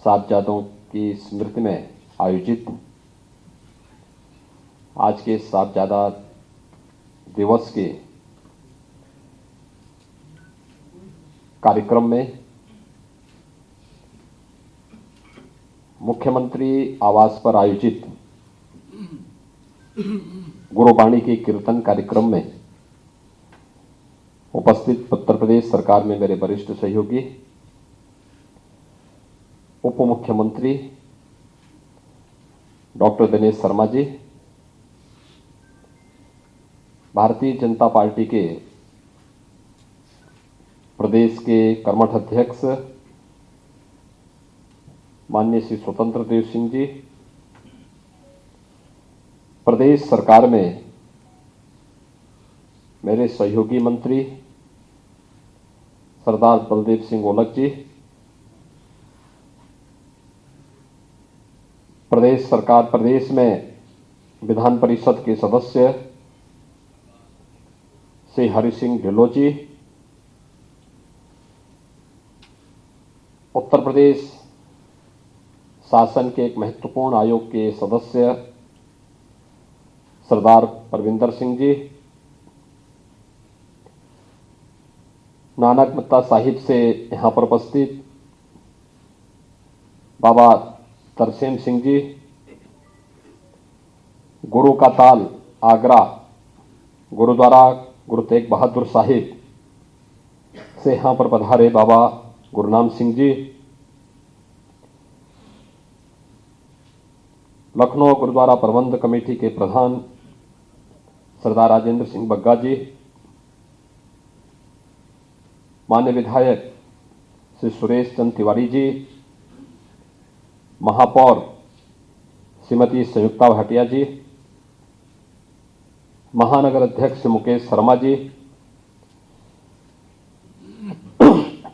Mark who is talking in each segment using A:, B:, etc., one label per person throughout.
A: साहबजादों की स्मृति में आयोजित आज के साहबजादा दिवस के कार्यक्रम में मुख्यमंत्री आवास पर आयोजित गुरुबाणी के कीर्तन कार्यक्रम में उपस्थित उत्तर प्रदेश सरकार में मेरे वरिष्ठ सहयोगी उप मुख्यमंत्री डॉक्टर दिनेश शर्मा जी, भारतीय जनता पार्टी के प्रदेश के कर्मठ अध्यक्ष माननीय श्री स्वतंत्र देव सिंह जी, प्रदेश सरकार में मेरे सहयोगी मंत्री सरदार बलदेव सिंह ओलख जी, प्रदेश सरकार प्रदेश में विधान परिषद के सदस्य श्री हरि सिंह ढिल्लों जी, उत्तर प्रदेश शासन के एक महत्वपूर्ण आयोग के सदस्य सरदार परविंदर सिंह जी, नानक मत्ता साहिब से यहां पर उपस्थित बाबा तरसेम सिंह जी, गुरु का ताल आगरा गुरुद्वारा गुरु तेग बहादुर साहिब से यहां पर पधारे बाबा गुरनाम सिंह जी, लखनऊ गुरुद्वारा प्रबंध कमेटी के प्रधान सरदार राजेंद्र सिंह बग्गा जी, माननीय विधायक श्री सुरेश चंद तिवारी जी, महापौर श्रीमती संयुक्ता भाटिया जी, महानगर अध्यक्ष मुकेश शर्मा जी,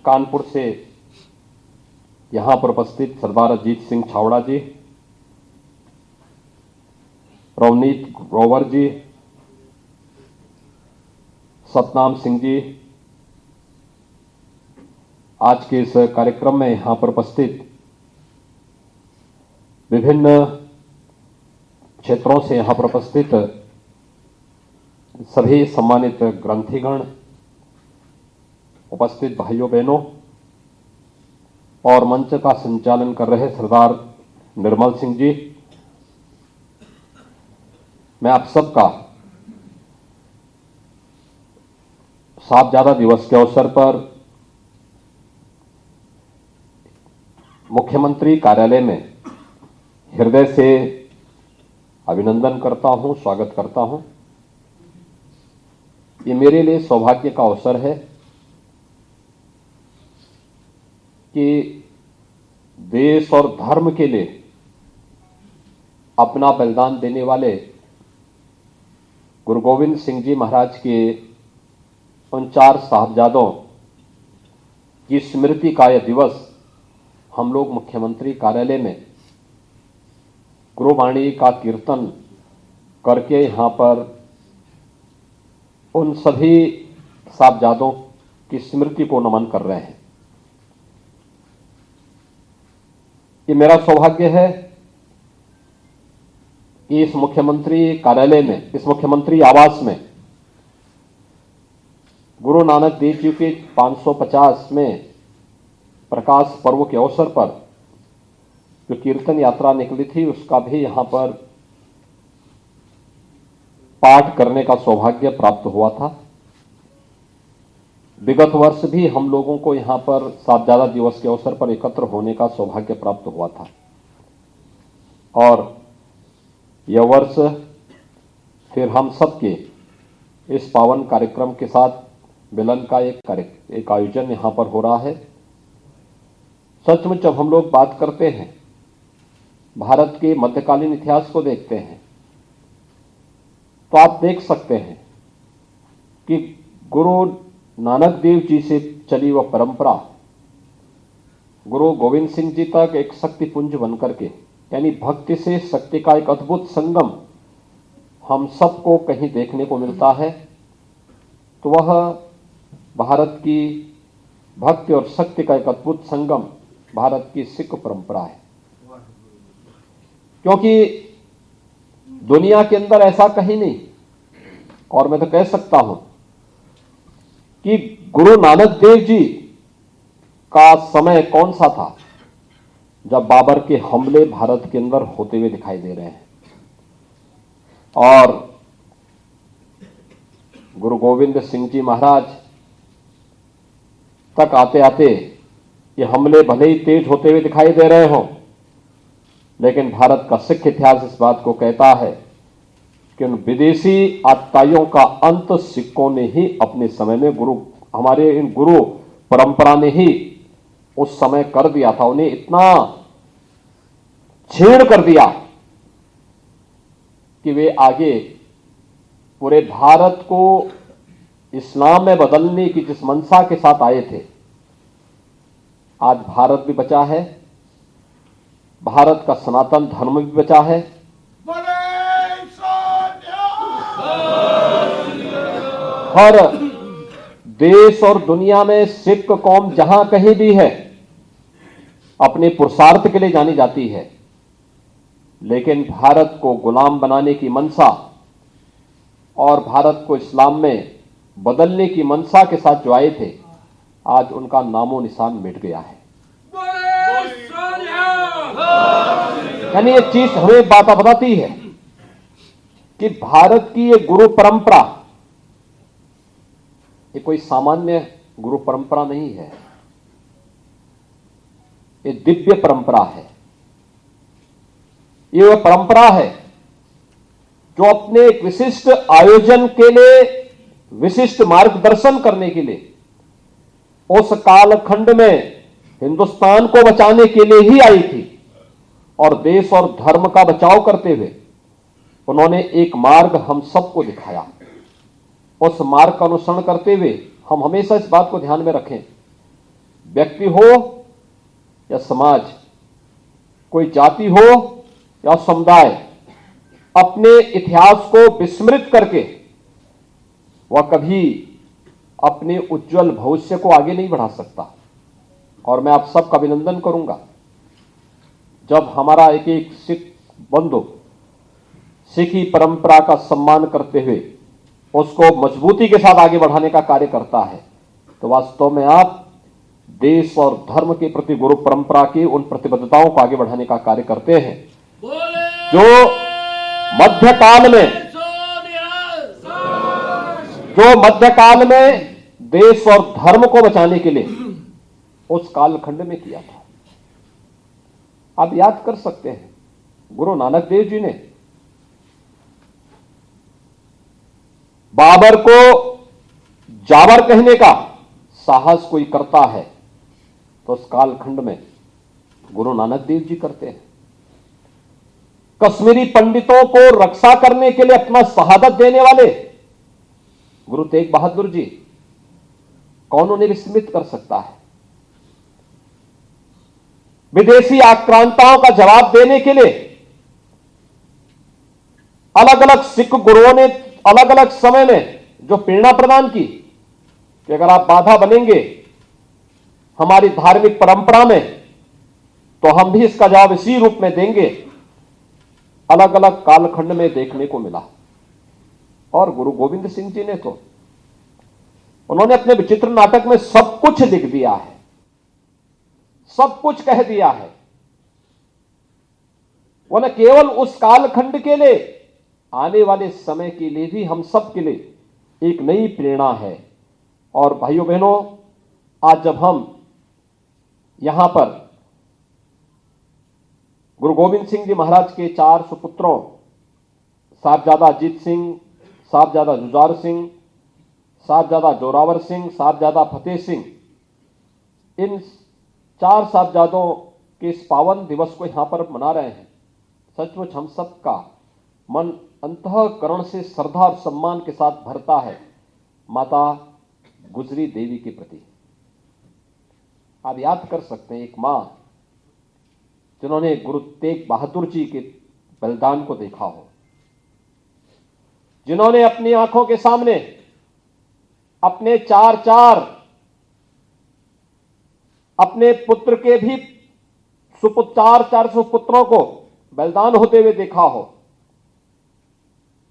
A: कानपुर से यहां पर उपस्थित सरदार अजीत सिंह छावड़ा जी, रवनीत ग्रोवर जी, सतनाम सिंह जी, आज के इस कार्यक्रम में यहां पर उपस्थित विभिन्न क्षेत्रों से यहां पर उपस्थित सभी सम्मानित ग्रंथिगण, उपस्थित भाइयों बहनों और मंच का संचालन कर रहे सरदार निर्मल सिंह जी, मैं आप सबका साहबजादा दिवस के अवसर पर मुख्यमंत्री कार्यालय में हृदय से अभिनंदन करता हूं, स्वागत करता हूं। ये मेरे लिए सौभाग्य का अवसर है कि देश और धर्म के लिए अपना बलिदान देने वाले गुरु गोविंद सिंह जी महाराज के उन 4 साहबजादों की स्मृति का यह दिवस हम लोग मुख्यमंत्री कार्यालय में गुरुबाणी का कीर्तन करके यहां पर उन सभी साहबजादों की स्मृति को नमन कर रहे हैं। ये मेरा सौभाग्य है कि इस मुख्यमंत्री कार्यालय में, इस मुख्यमंत्री आवास में गुरु नानक देव जी के 550वें प्रकाश पर्व के अवसर पर जो कीर्तन यात्रा निकली थी उसका भी यहां पर पाठ करने का सौभाग्य प्राप्त हुआ था। विगत वर्ष भी हम लोगों को यहां पर साहबजादा दिवस के अवसर पर एकत्र होने का सौभाग्य प्राप्त हुआ था और यह वर्ष फिर हम सबके इस पावन कार्यक्रम के साथ मिलन का एक आयोजन यहां पर हो रहा है। सचमुच जब हम लोग बात करते हैं, भारत के मध्यकालीन इतिहास को देखते हैं, तो आप देख सकते हैं कि गुरु नानक देव जी से चली वह परंपरा गुरु गोविंद सिंह जी तक एक शक्तिपुंज बनकर के, यानी भक्ति से शक्ति का एक अद्भुत संगम हम सबको कहीं देखने को मिलता है, तो वह भारत की भक्ति और शक्ति का एक अद्भुत संगम भारत की सिख परंपरा है, क्योंकि दुनिया के अंदर ऐसा कहीं नहीं, और मैं तो कह सकता हूं कि गुरु नानक देव जी का समय कौन सा था जब बाबर के हमले भारत के अंदर होते हुए दिखाई दे रहे हैं, और गुरु गोविंद सिंह जी महाराज तक आते आते ये हमले भले ही तेज होते हुए दिखाई दे रहे हों, लेकिन भारत का सिख इतिहास इस बात को कहता है कि उन विदेशी आतताइयों का अंत सिखों ने ही अपने समय में हमारे इन गुरु परंपरा ने ही उस समय कर दिया था। उन्हें इतना छीण कर दिया कि वे आगे पूरे भारत को इस्लाम में बदलने की जिस मंशा के साथ आए थे, आज भारत भी बचा है, भारत का सनातन धर्म भी बचा है। हर देश और दुनिया में सिख कौम जहां कहीं भी है अपने पुरुषार्थ के लिए जानी जाती है, लेकिन भारत को गुलाम बनाने की मंशा और भारत को इस्लाम में बदलने की मंशा के साथ जो आए थे, आज उनका नामो निशान मिट गया है। यानी ये चीज हमें बात बताती है कि भारत की ये गुरु परंपरा ये कोई सामान्य गुरु परंपरा नहीं है, ये दिव्य परंपरा है। ये वह परंपरा है जो अपने एक विशिष्ट आयोजन के लिए, विशिष्ट मार्गदर्शन करने के लिए उस कालखंड में हिंदुस्तान को बचाने के लिए ही आई थी, और देश और धर्म का बचाव करते हुए उन्होंने एक मार्ग हम सबको दिखाया। उस मार्ग का अनुसरण करते हुए हम हमेशा इस बात को ध्यान में रखें, व्यक्ति हो या समाज, कोई जाति हो या समुदाय, अपने इतिहास को विस्मृत करके वह कभी अपने उज्जवल भविष्य को आगे नहीं बढ़ा सकता। और मैं आप सबका अभिनंदन करूंगा जब हमारा एक एक सिख बंधु सिखी परंपरा का सम्मान करते हुए उसको मजबूती के साथ आगे बढ़ाने का कार्य करता है, तो वास्तव में आप देश और धर्म के प्रति गुरु परंपरा की उन प्रतिबद्धताओं को आगे बढ़ाने का कार्य करते हैं जो मध्यकाल में देश और धर्म को बचाने के लिए उस कालखंड में किया था। आप याद कर सकते हैं, गुरु नानक देव जी ने बाबर को जाबर कहने का साहस कोई करता है तो उस कालखंड में गुरु नानक देव जी करते हैं। कश्मीरी पंडितों को रक्षा करने के लिए अपना शहादत देने वाले गुरु तेग बहादुर जी, कौन उन्हें विस्मृत कर सकता है। विदेशी आक्रांताओं का जवाब देने के लिए अलग अलग सिख गुरुओं ने अलग अलग समय में जो प्रेरणा प्रदान की कि अगर आप बाधा बनेंगे हमारी धार्मिक परंपरा में तो हम भी इसका जवाब इसी रूप में देंगे, अलग अलग कालखंड में देखने को मिला। और गुरु गोविंद सिंह जी ने तो उन्होंने अपने विचित्र नाटक में सब कुछ लिख दिया है, सब कुछ कह दिया है। वो न केवल उस कालखंड के लिए, आने वाले समय के लिए भी हम सब के लिए एक नई प्रेरणा है। और भाइयों बहनों, आज जब हम यहां पर गुरु गोविंद सिंह जी महाराज के 4 सुपुत्रों साहबजादा अजीत सिंह, साहबजादा जुझार सिंह, साहबजादा जोरावर सिंह, साहबजादा फतेह सिंह, इन 4 साहबजादों के इस पावन दिवस को यहां पर मना रहे हैं, सचमुच हम सब का मन अंतःकरण से श्रद्धा और सम्मान के साथ भरता है माता गुजरी देवी के प्रति। आप याद कर सकते हैं, एक मां जिन्होंने गुरु तेग बहादुर जी के बलिदान को देखा हो, जिन्होंने अपनी आंखों के सामने अपने 4 अपने पुत्र के भी 400 पुत्रों को बलिदान होते हुए देखा हो,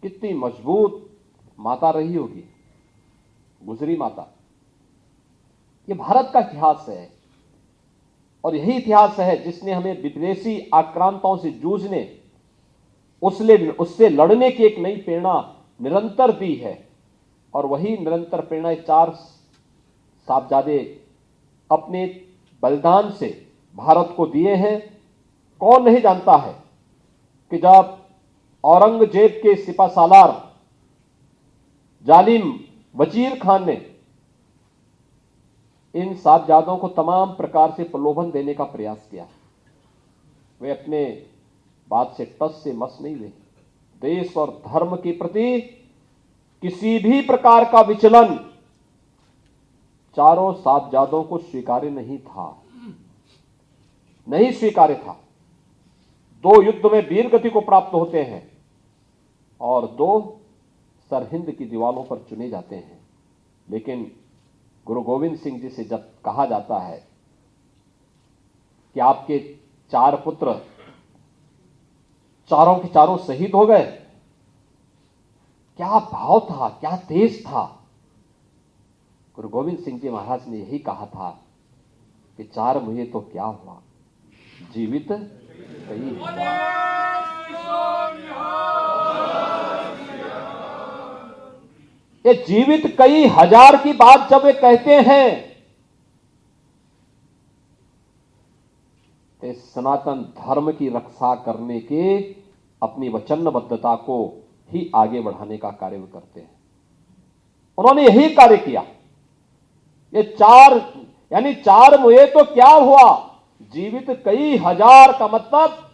A: कितनी मजबूत माता रही होगी, गुजरी माता। ये भारत का इतिहास है और यही इतिहास है जिसने हमें विदेशी आक्रांताओं से जूझने, उससे लड़ने की एक नई प्रेरणा निरंतर दी है। और वही निरंतर प्रेरणा 4 साहबजादे अपने बलिदान से भारत को दिए हैं। कौन नहीं जानता है कि जब औरंगजेब के सिपासालार जालिम वजीर खान ने इन साहबजादों को तमाम प्रकार से प्रलोभन देने का प्रयास किया, वे अपने बात से टस से मस नहीं हुए। देश और धर्म के प्रति किसी भी प्रकार का विचलन चारों साहबजादों को स्वीकार्य नहीं था, नहीं स्वीकार्य था। 2 युद्ध में वीर गति को प्राप्त होते हैं और 2 सरहिंद की दीवारों पर चुने जाते हैं। लेकिन गुरु गोविंद सिंह जी से जब कहा जाता है कि आपके 4 पुत्र चारों के चारों शहीद हो गए, क्या भाव था, क्या तेज था। गुरु गोविंद सिंह जी महाराज ने यही कहा था कि 4 मुझे तो क्या हुआ, जीवित कई हुआ। ये जीवित कई हजार की बात जब वे कहते हैं तो सनातन धर्म की रक्षा करने के अपनी वचनबद्धता को ही आगे बढ़ाने का कार्य वे करते हैं। उन्होंने यही कार्य किया। ये 4 मुए तो क्या हुआ, जीवित कई हजार का मतलब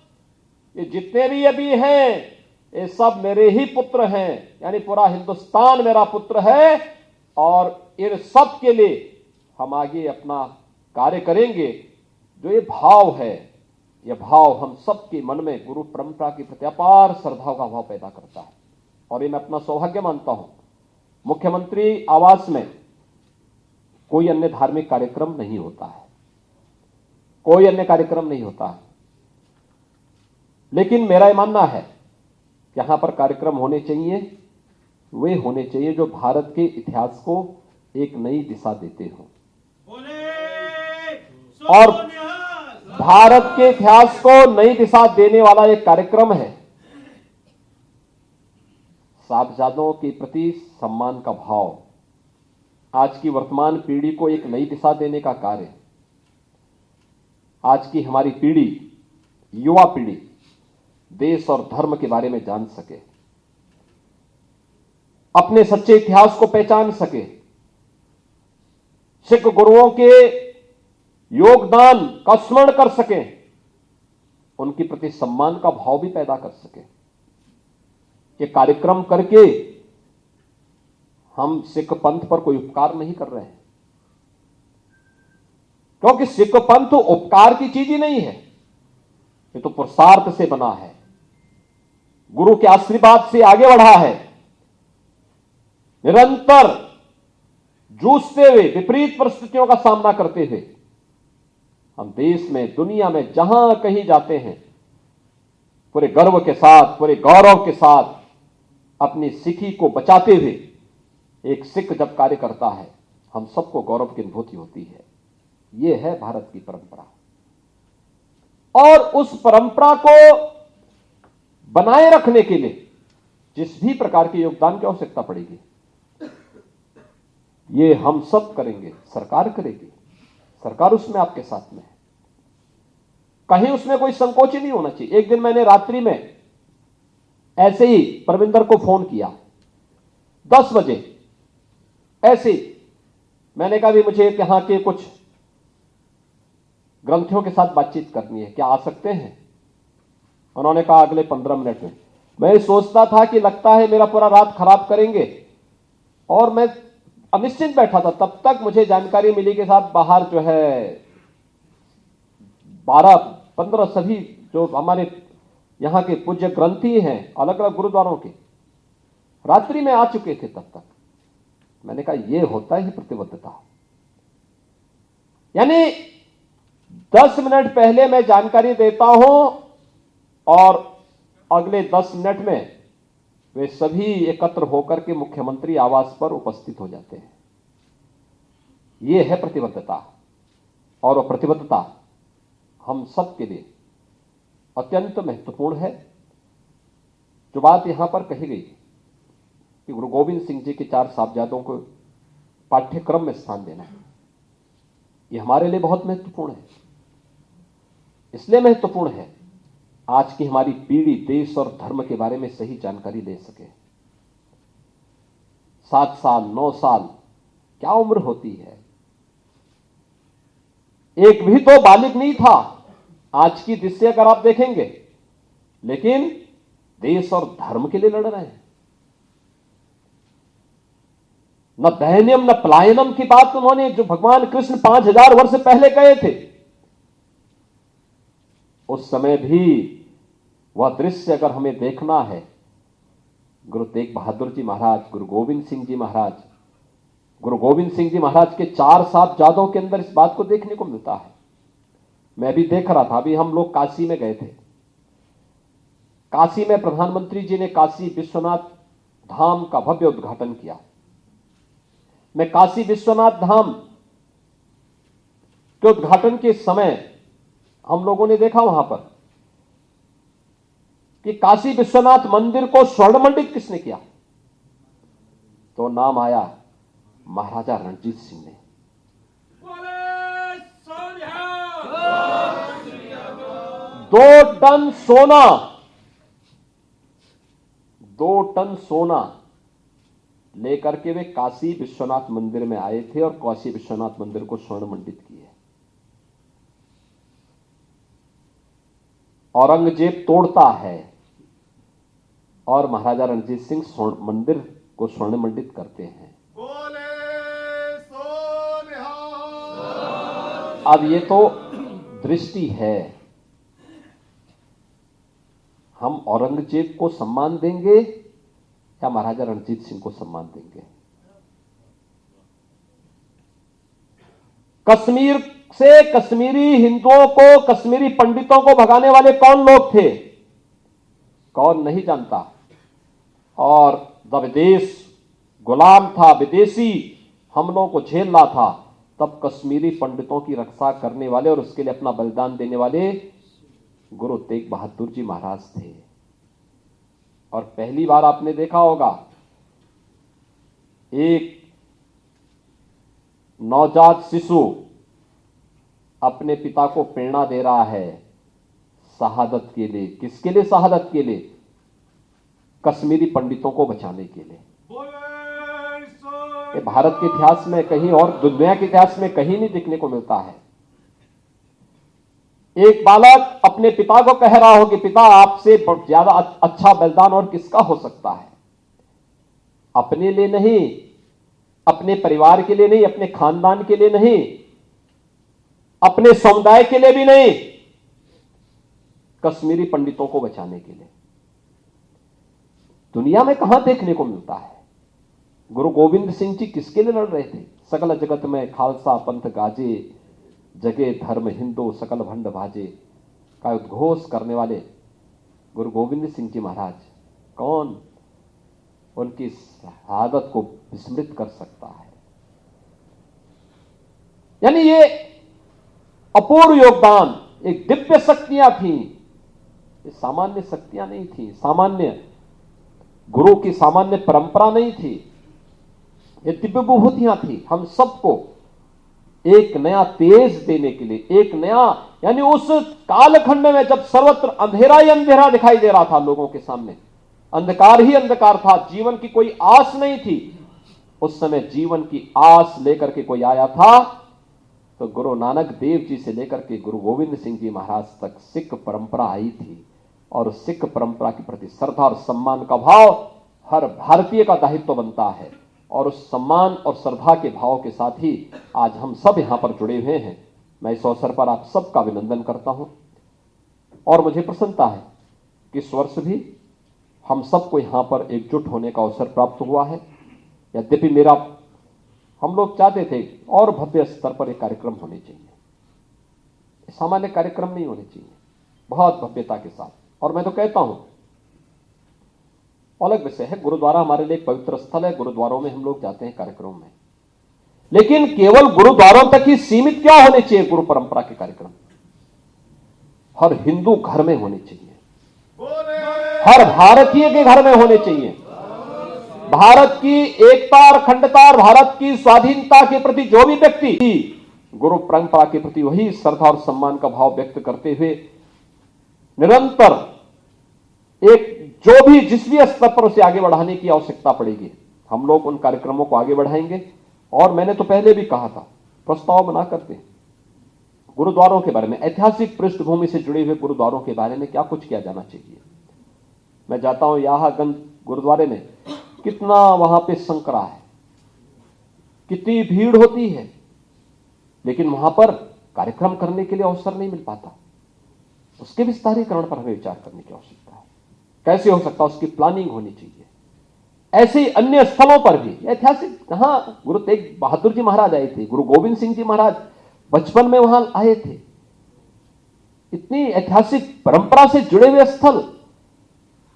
A: ये जितने भी अभी हैं ये सब मेरे ही पुत्र हैं, यानी पूरा हिंदुस्तान मेरा पुत्र है और इन सब के लिए हम आगे अपना कार्य करेंगे। जो ये भाव है, यह भाव हम सबके मन में गुरु परंपरा की प्रति अपार श्रद्धा का भाव पैदा करता है। और ये मैं अपना सौभाग्य मानता हूं, मुख्यमंत्री आवास में कोई अन्य धार्मिक कार्यक्रम नहीं होता है, कोई अन्य कार्यक्रम नहीं होता है। लेकिन मेरा यह मानना है यहां पर कार्यक्रम होने चाहिए, वे होने चाहिए जो भारत के इतिहास को एक नई दिशा देते हो। और भारत के इतिहास को नई दिशा देने वाला एक कार्यक्रम है साहबजादों के प्रति सम्मान का भाव। आज की वर्तमान पीढ़ी को एक नई दिशा देने का कार्य। आज की हमारी पीढ़ी, युवा पीढ़ी देश और धर्म के बारे में जान सके, अपने सच्चे इतिहास को पहचान सके, सिख गुरुओं के योगदान का स्मरण कर सके, उनके प्रति सम्मान का भाव भी पैदा कर सके। ये कार्यक्रम करके हम सिख पंथ पर कोई उपकार नहीं कर रहे हैं, क्योंकि सिख पंथ उपकार की चीज ही नहीं है, ये तो पुरुषार्थ से बना है, गुरु के आशीर्वाद से आगे बढ़ा है। निरंतर जूझते हुए, विपरीत परिस्थितियों का सामना करते हुए हम देश में, दुनिया में जहां कहीं जाते हैं पूरे गर्व के साथ, पूरे गौरव के साथ अपनी सिखी को बचाते हुए एक सिख जब कार्य करता है हम सबको गौरव की अनुभूति होती है। यह है भारत की परंपरा। और उस परंपरा को बनाए रखने के लिए जिस भी प्रकार के योगदान की आवश्यकता पड़ेगी, ये हम सब करेंगे, सरकार करेगी, सरकार उसमें आपके साथ में है। कहीं उसमें कोई संकोच ही नहीं होना चाहिए। एक दिन मैंने रात्रि में ऐसे ही परविंदर को फोन किया 10 बजे, ऐसे ही मैंने कहा भी मुझे यहां के कुछ ग्रंथियों के साथ बातचीत करनी है, क्या आ सकते हैं? उन्होंने कहा अगले 15 मिनट में। मैं सोचता था कि लगता है मेरा पूरा रात खराब करेंगे, और मैं अनिश्चित बैठा था। तब तक मुझे जानकारी मिली के साथ बाहर जो है 12-15 सभी जो हमारे यहां के पूज्य ग्रंथी हैं अलग अलग गुरुद्वारों के, रात्रि में आ चुके थे। तब तक मैंने कहा यह होता ही प्रतिबद्धता, यानी 10 मिनट पहले मैं जानकारी देता हूं और अगले 10 मिनट में वे सभी एकत्र होकर के मुख्यमंत्री आवास पर उपस्थित हो जाते हैं। यह है प्रतिबद्धता, और वह प्रतिबद्धता हम सब के लिए अत्यंत महत्वपूर्ण है। जो बात यहां पर कही गई कि गुरु गोविंद सिंह जी के 4 साहबजादों को पाठ्यक्रम में स्थान देना है, यह हमारे लिए बहुत महत्वपूर्ण है। इसलिए महत्वपूर्ण है आज की हमारी पीढ़ी देश और धर्म के बारे में सही जानकारी ले सके। 7 साल 9 साल क्या उम्र होती है? एक भी तो बालिग नहीं था आज की दृष्टि अगर आप देखेंगे, लेकिन देश और धर्म के लिए लड़ रहे हैं। न दहनियम न पलायनम की बात उन्होंने, जो भगवान कृष्ण 5000 वर्ष पहले कहे थे, उस समय भी वह दृश्य अगर हमें देखना है, गुरु तेग बहादुर जी महाराज, गुरु गोविंद सिंह जी महाराज, गुरु गोविंद सिंह जी महाराज के 4 साहबजादों के अंदर इस बात को देखने को मिलता है। मैं भी देख रहा था, अभी हम लोग काशी में गए थे। काशी में प्रधानमंत्री जी ने काशी विश्वनाथ धाम का भव्य उद्घाटन किया। मैं काशी विश्वनाथ धाम के उद्घाटन के समय हम लोगों ने देखा वहां पर कि काशी विश्वनाथ मंदिर को स्वर्णमंडित किसने किया, तो नाम आया महाराजा रणजीत सिंह ने। 2 टन सोना, 2 टन सोना लेकर के वे काशी विश्वनाथ मंदिर में आए थे और काशी विश्वनाथ मंदिर को स्वर्णमंडित किए। औरंगजेब तोड़ता है और महाराजा रणजीत सिंह स्वर्ण मंदिर को स्वर्णमंडित करते हैं। अब ये तो दृष्टि है। हम औरंगजेब को सम्मान देंगे या महाराजा रणजीत सिंह को सम्मान देंगे? कश्मीर से कश्मीरी हिंदुओं को, कश्मीरी पंडितों को भगाने वाले कौन लोग थे? कौन नहीं जानता। और जब देश गुलाम था, विदेशी हमलों को झेल रहा था, तब कश्मीरी पंडितों की रक्षा करने वाले और उसके लिए अपना बलिदान देने वाले गुरु तेग बहादुर जी महाराज थे। और पहली बार आपने देखा होगा, एक नवजात शिशु अपने पिता को प्रेरणा दे रहा है शहादत के लिए। किसके लिए शहादत के लिए? कश्मीरी पंडितों को बचाने के लिए। ये भारत के इतिहास में कहीं और दुनिया के इतिहास में कहीं नहीं देखने को मिलता है। एक बालक अपने पिता को कह रहा हो कि पिता, आपसे ज्यादा अच्छा बलिदान और किसका हो सकता है? अपने लिए नहीं, अपने परिवार के लिए नहीं, अपने खानदान के लिए नहीं, अपने समुदाय के लिए भी नहीं, कश्मीरी पंडितों को बचाने के लिए। दुनिया में कहां देखने को मिलता है? गुरु गोविंद सिंह जी किसके लिए लड़ रहे थे? सकल जगत में खालसा पंथ गाजे, जगे धर्म हिंदू सकल भंड भाजे का उद्घोष करने वाले गुरु गोविंद सिंह जी महाराज, कौन उनकी शहादत को विस्मृत कर सकता है? यानी ये अपूर्व योगदान, एक दिव्य शक्तियां थी, ये सामान्य शक्तियां नहीं थी, सामान्य गुरु की सामान्य परंपरा नहीं थी, ये दिव्य विभूतियां थी। हम सबको एक नया तेज देने के लिए, एक नया, यानी उस कालखंड में जब सर्वत्र अंधेरा ही अंधेरा दिखाई दे रहा था लोगों के सामने, अंधकार ही अंधकार था, जीवन की कोई आस नहीं थी, उस समय जीवन की आस लेकर के कोई आया था तो गुरु नानक देव जी से लेकर के गुरु गोविंद सिंह जी महाराज तक सिख परंपरा आई थी। और उस सिख परंपरा के प्रति श्रद्धा और सम्मान का भाव हर भारतीय का दायित्व बनता है। और उस सम्मान और श्रद्धा के भाव के साथ ही आज हम सब यहां पर जुड़े हुए हैं। मैं इस अवसर पर आप सबका अभिनंदन करता हूं और मुझे प्रसन्नता है कि इस वर्ष भी हम सबको यहां पर एकजुट होने का अवसर प्राप्त हुआ है। यद्यपि हम लोग चाहते थे और भव्य स्तर पर एक कार्यक्रम होने चाहिए। सामान्य कार्यक्रम नहीं होने चाहिए, बहुत भव्यता के साथ। और मैं तो कहता हूं, अलग विषय है, गुरुद्वारा हमारे लिए एक पवित्र स्थल है, गुरुद्वारों में हम लोग जाते हैं कार्यक्रम में, लेकिन केवल गुरुद्वारों तक ही सीमित क्या होने चाहिए गुरु परंपरा के कार्यक्रम? हर हिंदू घर में होने चाहिए, हर भारतीय के घर में होने चाहिए। भारत की एकता और अखंडता और भारत की स्वाधीनता के प्रति जो भी व्यक्ति गुरु परंपरा के प्रति वही श्रद्धा और सम्मान का भाव व्यक्त करते हुए निरंतर एक जो भी जिस भी स्तर पर उसे आगे बढ़ाने की आवश्यकता पड़ेगी, हम लोग उन कार्यक्रमों को आगे बढ़ाएंगे। और मैंने तो पहले भी कहा था, प्रस्ताव बना करते हैं गुरुद्वारों के बारे में, ऐतिहासिक पृष्ठभूमि से जुड़े हुए गुरुद्वारों के बारे में क्या कुछ किया जाना चाहिए। मैं जाता हूं याहागंज गुरुद्वारे में, कितना वहां पे संकरा है, कितनी भीड़ होती है, लेकिन वहां पर कार्यक्रम करने के लिए अवसर नहीं मिल पाता। उसके विस्तारीकरण पर हमें विचार करने की आवश्यकता है, कैसे हो सकता है, उसकी प्लानिंग होनी चाहिए। ऐसे ही अन्य स्थलों पर भी ऐतिहासिक, कहां गुरु तेग बहादुर जी महाराज आए थे, गुरु गोविंद सिंह जी महाराज बचपन में वहां आए थे। इतनी ऐतिहासिक परंपरा से जुड़े हुए स्थल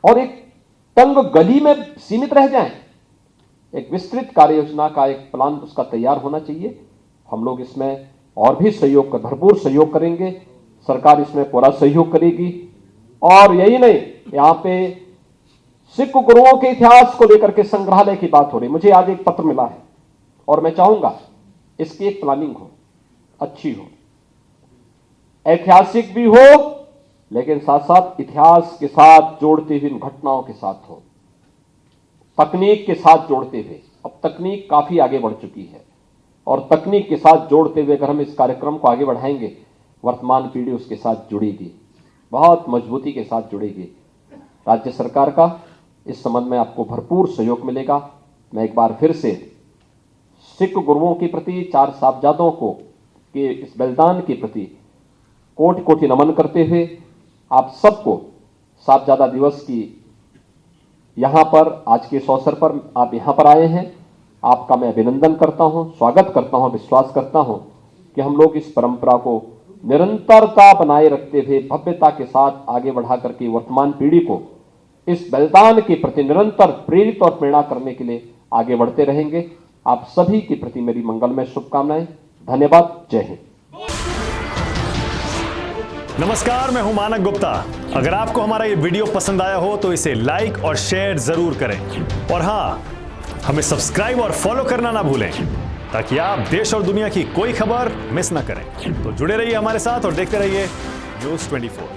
A: और एक तंग गली में सीमित रह जाएं, एक विस्तृत कार्य योजना का एक प्लान उसका तैयार होना चाहिए। हम लोग इसमें और भी सहयोग, भरपूर सहयोग करेंगे, सरकार इसमें पूरा सहयोग करेगी। और यही नहीं, यहां पे सिख गुरुओं के इतिहास को लेकर के संग्रहालय की बात हो रही, मुझे आज एक पत्र मिला है और मैं चाहूंगा इसकी एक प्लानिंग हो, अच्छी हो, ऐतिहासिक भी हो, लेकिन साथ साथ इतिहास के साथ जोड़ते हुए इन घटनाओं के साथ हो, तकनीक के साथ जोड़ते हुए। अब तकनीक काफी आगे बढ़ चुकी है और तकनीक के साथ जोड़ते हुए अगर हम इस कार्यक्रम को आगे बढ़ाएंगे, वर्तमान पीढ़ी उसके साथ जुड़ेगी, बहुत मजबूती के साथ जुड़ेगी। राज्य सरकार का इस संबंध में आपको भरपूर सहयोग मिलेगा। मैं एक बार फिर से सिख गुरुओं के प्रति, 4 साहबजादों को के इस बलिदान के प्रति कोटि कोटि नमन करते हुए आप सबको साहबजादा दिवस की यहां पर आज के इस अवसर पर आप यहां पर आए हैं, आपका मैं अभिनंदन करता हूं, स्वागत करता हूं, विश्वास करता हूं कि हम लोग इस परंपरा को निरंतरता बनाए रखते हुए भव्यता के साथ आगे बढ़ा करके वर्तमान पीढ़ी को इस बलिदान के प्रति निरंतर प्रेरित और प्रेरणा करने के लिए आगे बढ़ते रहेंगे। आप सभी के प्रति मेरी मंगलमय शुभकामनाएं। धन्यवाद। जय हिंद।
B: नमस्कार, मैं हूं मानक गुप्ता। अगर आपको हमारा ये वीडियो पसंद आया हो तो इसे लाइक और शेयर जरूर करें, और हां, हमें सब्सक्राइब और फॉलो करना ना भूलें ताकि आप देश और दुनिया की कोई खबर मिस ना करें। तो जुड़े रहिए हमारे साथ और देखते रहिए न्यूज़ 24।